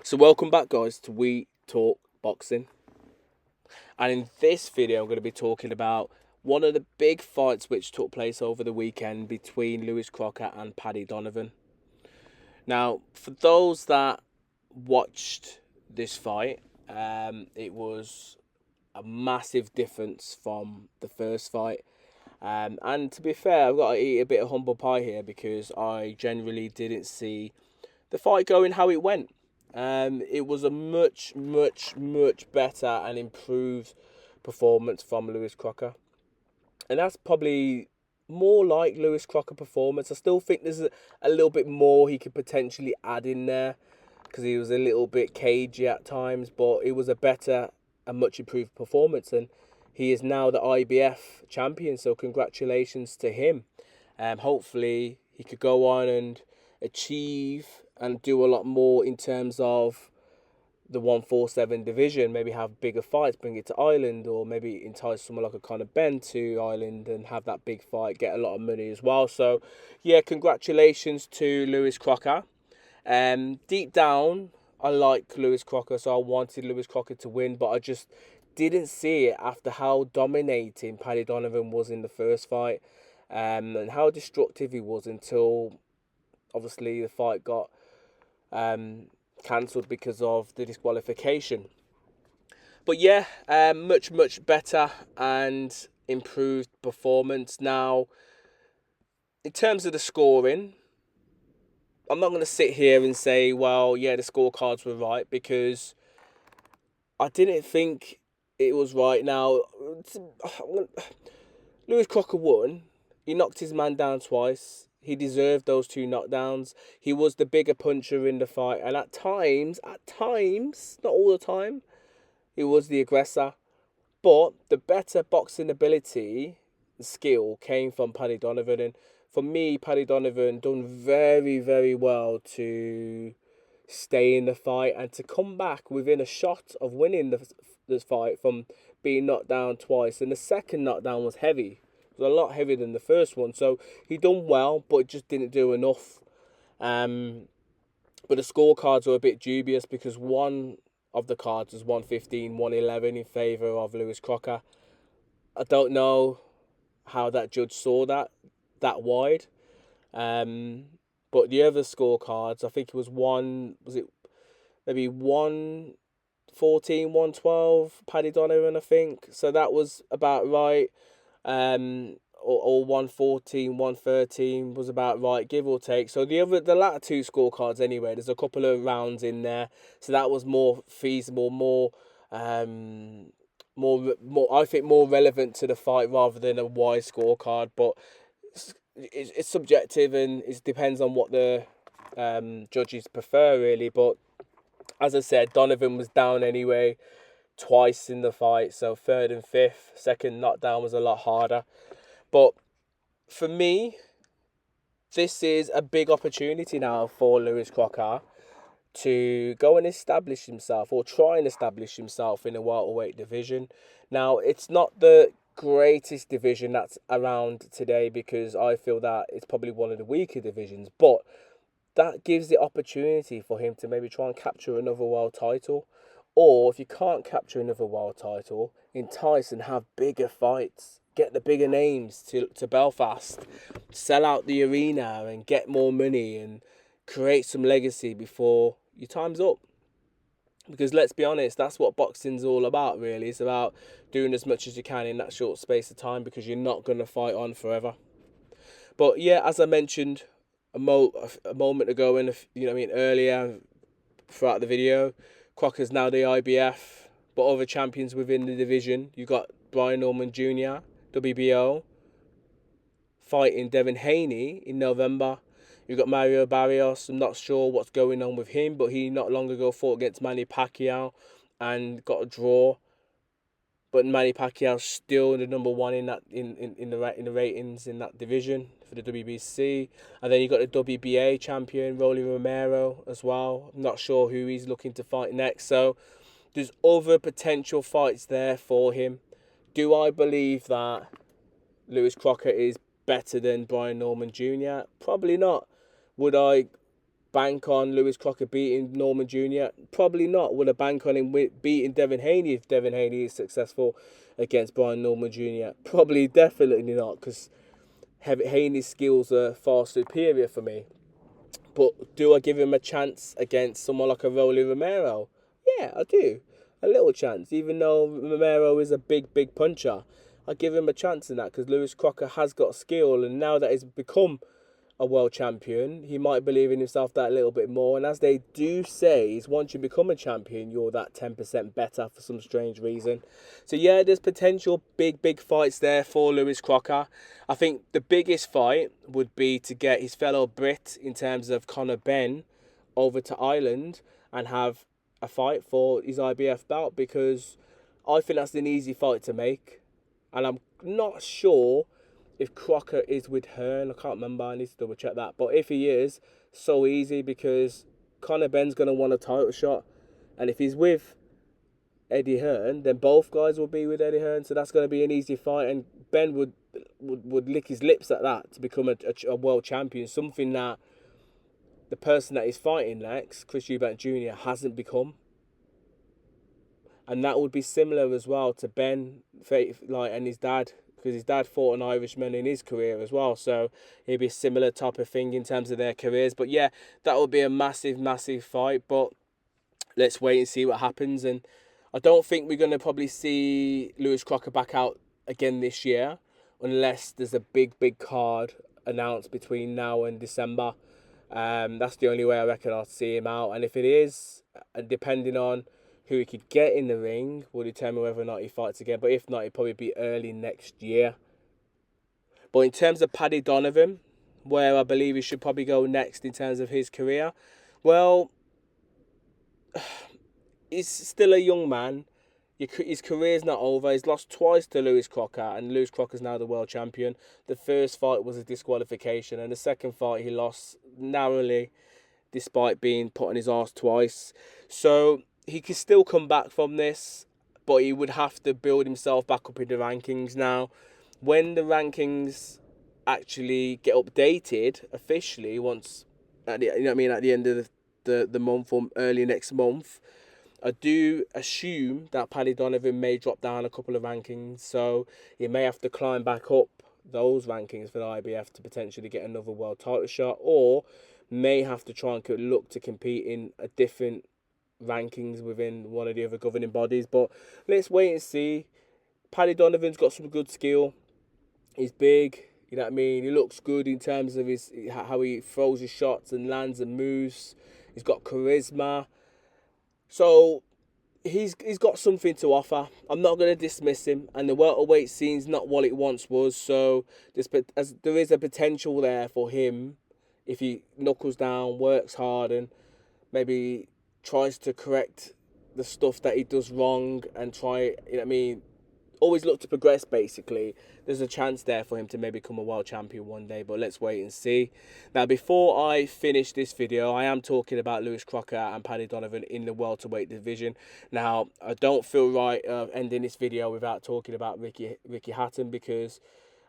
So welcome back, guys, to We Talk Boxing. And in this video, I'm going to be talking about one of the big fights which took place over the weekend between Lewis Crocker and Paddy Donovan. Now, for those that watched this fight, it was a massive difference from the first fight. And to be fair, I've got to eat a bit of humble pie here because I generally didn't see the fight going how it went. It was a much better and improved performance from Lewis Crocker. And that's probably more like Lewis Crocker performance. I still think there's a little bit more he could potentially add in there because he was a little bit cagey at times, but it was a better and much improved performance. And he is now the IBF champion, so congratulations to him. Hopefully he could go on and achieve and do a lot more in terms of the 147 division, maybe have bigger fights, bring it to Ireland, or maybe entice someone like a Conor Benn to Ireland and have that big fight, get a lot of money as well. So, yeah, congratulations to Lewis Crocker. Deep down, I like Lewis Crocker, so I wanted Lewis Crocker to win, but I just didn't see it after how dominating Paddy Donovan was in the first fight, and how destructive he was until obviously the fight got cancelled because of the disqualification. But yeah, much better and improved performance. Now, in terms of the scoring, I'm not going to sit here and say, well, yeah, the scorecards were right, because I didn't think it was right. Now, Lewis Crocker won. He knocked his man down twice. He deserved those two knockdowns. He was the bigger puncher in the fight. And at times, not all the time, he was the aggressor. But the better boxing ability, the skill, came from Paddy Donovan. And for me, Paddy Donovan done very well to stay in the fight and to come back within a shot of winning the fight from being knocked down twice. And the second knockdown was heavy. A lot heavier than the first one, so he done well, but just didn't do enough. But the scorecards were a bit dubious because one of the cards was 115, 111 in favour of Lewis Crocker. I don't know how that judge saw that wide. But the other scorecards, I think it was maybe 114, 112, Paddy Donovan, I think. So that was about right. Or 114, 113 was about right, give or take. So the latter two scorecards anyway, there's a couple of rounds in there, so that was more feasible, more I think more relevant to the fight rather than a wide scorecard. But it's subjective and it depends on what the judges prefer, really. But as I said, Donovan was down anyway twice in the fight, so third and fifth. Second knockdown was a lot harder. But for me, this is a big opportunity now for Lewis Crocker to go and establish himself, or try and establish himself, in a welterweight division. Now, it's not the greatest division that's around today, because I feel that it's probably one of the weaker divisions, but that gives the opportunity for him to maybe try and capture another world title. Or if you can't capture another world title, entice and have bigger fights. Get the bigger names to Belfast. Sell out the arena and get more money and create some legacy before your time's up. Because let's be honest, that's what boxing's all about, really. It's about doing as much as you can in that short space of time, because you're not going to fight on forever. But yeah, as I mentioned a moment ago, and earlier throughout the video, Crocker's now the IBF, but other champions within the division. You got Brian Norman Jr., WBO, fighting Devin Haney in November. You got Mario Barrios. I'm not sure what's going on with him, but he not long ago fought against Manny Pacquiao and got a draw. But Manny Pacquiao's still the number one in the ratings in that division for the WBC. And then you got the WBA champion Rolly Romero as well. I'm not sure who he's looking to fight next. So there's other potential fights there for him. Do I believe that Lewis Crocker is better than Brian Norman Jr.? Probably not. Would I bank on Lewis Crocker beating Norman Jr.? Probably not. Would I bank on him beating Devin Haney if Devin Haney is successful against Brian Norman Jr.? Probably, definitely not, because Haney's skills are far superior for me. But do I give him a chance against someone like a Rolly Romero? Yeah, I do. A little chance. Even though Romero is a big, big puncher, I give him a chance in that, because Lewis Crocker has got skill, and now that he's become a world champion, he might believe in himself that little bit more. And as they do say, is once you become a champion, you're that 10% better for some strange reason. So yeah, there's potential big fights there for Lewis Crocker. I think the biggest fight would be to get his fellow Brit in terms of Conor Benn over to Ireland and have a fight for his IBF belt, because I think that's an easy fight to make. And I'm not sure if Crocker is with Hearn. I can't remember, I need to double check that. But if he is, so easy, because Conor Benn's going to want a title shot. And if he's with Eddie Hearn, then both guys will be with Eddie Hearn. So that's going to be an easy fight. And Ben would lick his lips at that to become a world champion. Something that the person that he's fighting next, Chris Eubank Jr., hasn't become. And that would be similar as well to Ben, and his dad, because his dad fought an Irishman in his career as well. So it'd be a similar type of thing in terms of their careers. But yeah, that would be a massive fight. But let's wait and see what happens. And I don't think we're going to probably see Lewis Crocker back out again this year, unless there's a big card announced between now and December. That's the only way I reckon I'll see him out. And if it is, and depending on who he could get in the ring, will determine whether or not he fights again. But if not, it'll probably be early next year. But in terms of Paddy Donovan, where I believe he should probably go next in terms of his career, well, he's still a young man. His career's not over. He's lost twice to Lewis Crocker, and Lewis Crocker's now the world champion. The first fight was a disqualification, and the second fight he lost narrowly, despite being put on his arse twice. So he could still come back from this, but he would have to build himself back up in the rankings now. When the rankings actually get updated officially, once at the end of the month or early next month, I do assume that Paddy Donovan may drop down a couple of rankings, so he may have to climb back up those rankings for the IBF to potentially get another world title shot, or may have to try and look to compete in a different rankings within one of the other governing bodies. But let's wait and see. Paddy Donovan's got some good skill. He's big, you know what I mean? He looks good in terms of how he throws his shots and lands and moves. He's got charisma. So he's got something to offer. I'm not going to dismiss him. And the welterweight scene's not what it once was. So there is a potential there for him if he knuckles down, works hard, and maybe tries to correct the stuff that he does wrong and always look to progress, basically. There's a chance there for him to maybe become a world champion one day, but let's wait and see. Now, before I finish this video, I am talking about Lewis Crocker and Paddy Donovan in the welterweight division. Now, I don't feel right ending this video without talking about Ricky Hatton, because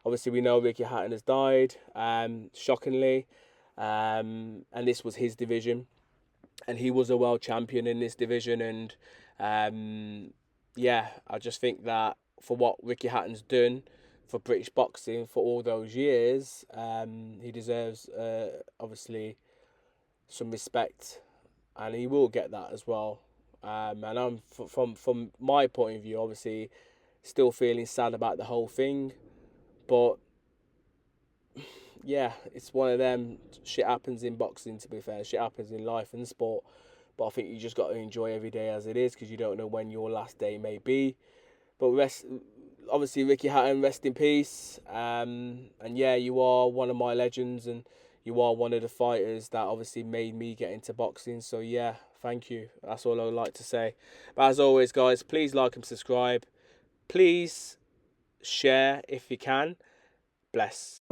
obviously we know Ricky Hatton has died, shockingly, and this was his division. And he was a world champion in this division. And yeah, I just think that for what Ricky Hatton's done for British boxing for all those years, he deserves obviously some respect, and he will get that as well. And I'm from my point of view, obviously still feeling sad about the whole thing, but yeah, it's one of them. Shit happens in boxing, to be fair. Shit happens in life and sport. But I think you just got to enjoy every day as it is, because you don't know when your last day may be. But obviously, Ricky Hatton, rest in peace. And yeah, you are one of my legends, and you are one of the fighters that obviously made me get into boxing. So yeah, thank you. That's all I would like to say. But as always, guys, please like and subscribe. Please share if you can. Bless.